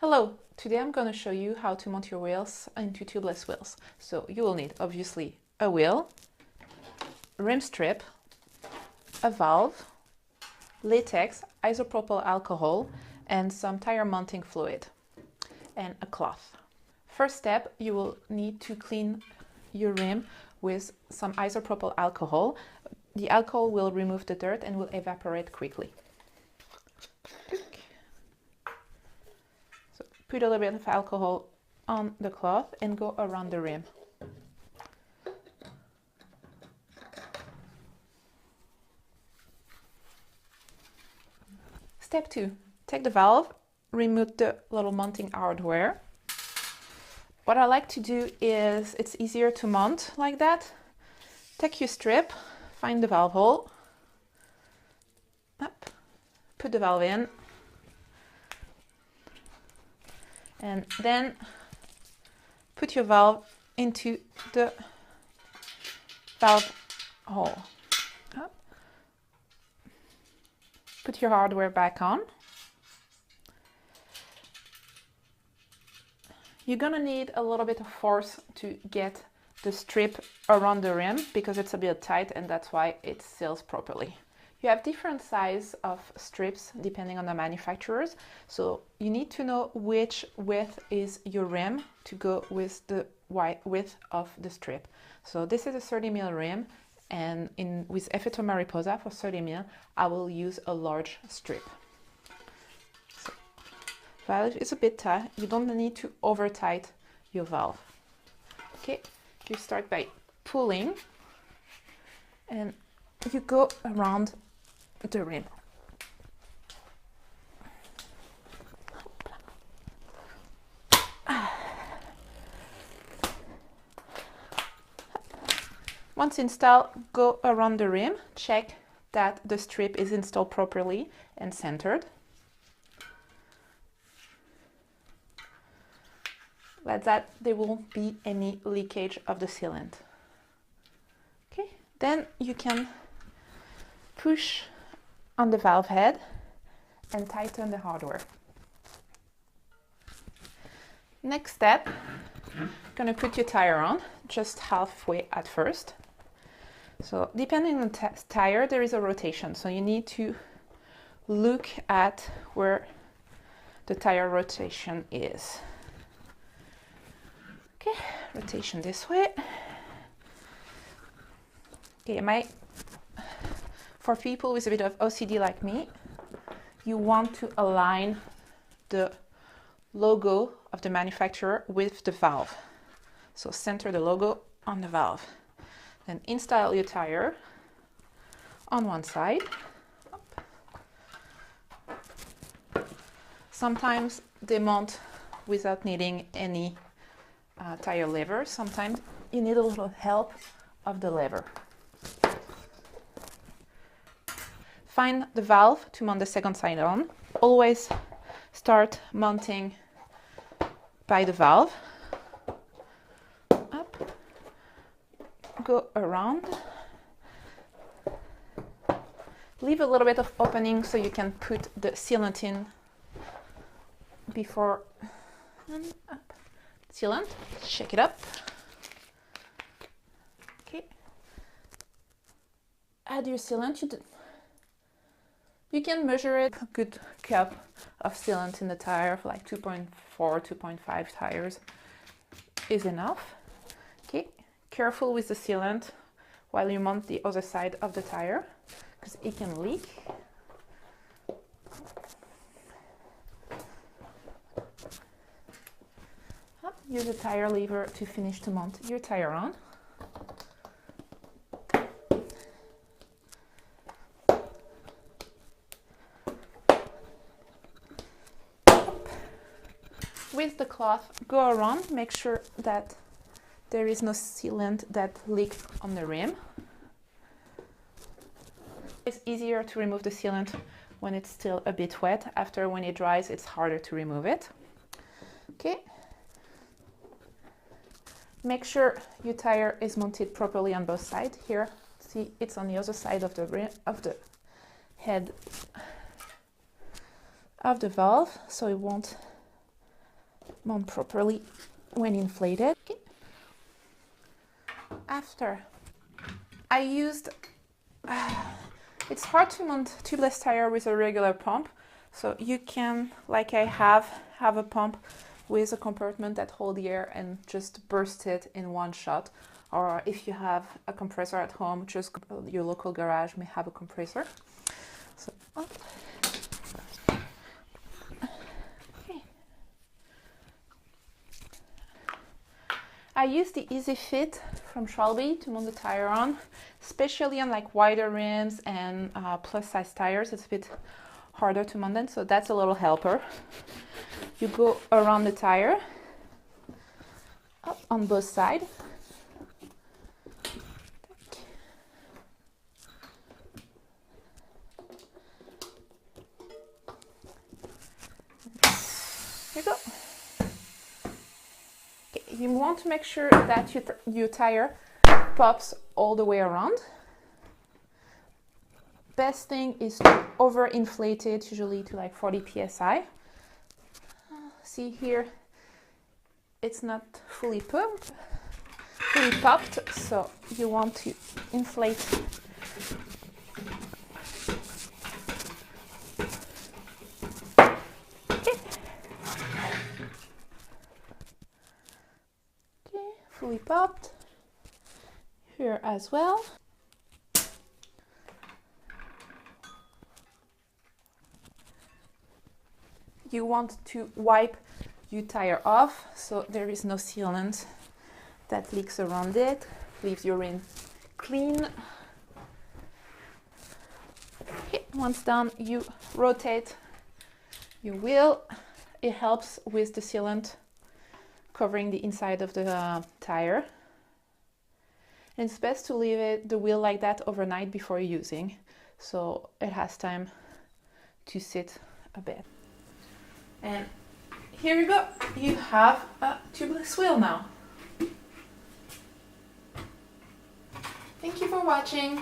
Hello, today I'm going to show you how to mount your wheels into tubeless wheels. So you will need obviously a wheel, rim strip, a valve, latex, isopropyl alcohol, and some tire mounting fluid, and a cloth. First step, you will need to clean your rim with some isopropyl alcohol. The alcohol will remove the dirt and will evaporate quickly. Put a little bit of alcohol on the cloth and go around the rim. Step 2. Take the valve, remove the little mounting hardware. What I like to do is, it's easier to mount like that. Take your strip, find the valve hole, up, put the valve in, and then put your valve into the valve hole. Up. Put your hardware back on. You're gonna need a little bit of force to get the strip around the rim because it's a bit tight, and that's why it seals properly. You have different size of strips depending on the manufacturers, so you need to know which width is your rim to go with the width of the strip. So this is a 30mm rim, and with Effetto Mariposa for 30mm, I will use a large strip. So, valve is a bit tight. You don't need to over tight your valve. Okay, you start by pulling, and you go around the rim. Once installed, go around the rim, check that the strip is installed properly and centered. Like that, there won't be any leakage of the sealant. Okay, then you can push on the valve head and tighten the hardware. Next step, gonna put your tire on, just halfway at first. So depending on the tire, there is a rotation, so you need to look at where the tire rotation is. Okay, rotation this way. Okay, for people with a bit of OCD like me, you want to align the logo of the manufacturer with the valve. So center the logo on the valve. Then install your tire on one side. Sometimes they mount without needing any tire lever. Sometimes you need a little help of the lever. Find the valve to mount the second side on. Always start mounting by the valve. Up. Go around. Leave a little bit of opening so you can put the sealant in before and up. Sealant, shake it up. Okay. Add your sealant. You can measure it. A good cup of sealant in the tire for like 2.4, 2.5 tires is enough. Okay, careful with the sealant while you mount the other side of the tire because it can leak. Use a tire lever to finish to mount your tire on. With the cloth, go around, make sure that there is no sealant that leaked on the rim. It's easier to remove the sealant when it's still a bit wet. After, when it dries, it's harder to remove it. Okay. Make sure your tire is mounted properly on both sides. Here, see, it's on the other side of the rim, of the head of the valve, so it won't mount properly when inflated. Okay. After I used, it's hard to mount tubeless tire with a regular pump, so you can, like I have a pump with a compartment that hold the air and just burst it in one shot. Or if you have a compressor at home, just your local garage may have a compressor. So, okay. I use the Easy Fit from Shelby to mount the tire on, especially on like wider rims and plus size tires. It's a bit harder to mount them, so that's a little helper. You go around the tire up on both sides. Here you go. Okay, you want to make sure that your tire pops all the way around. Best thing is to overinflate it, usually to like 40 psi. See here, it's not fully popped, so you want to inflate. Okay. Okay, fully popped. Here as well. You want to wipe your tire off so there is no sealant that leaks around it. Leaves your rim clean. Okay, once done, you rotate your wheel. It helps with the sealant covering the inside of the tire. And it's best to leave the wheel like that overnight before using, so it has time to sit a bit. And here you go, you have a tubeless wheel now. Thank you for watching.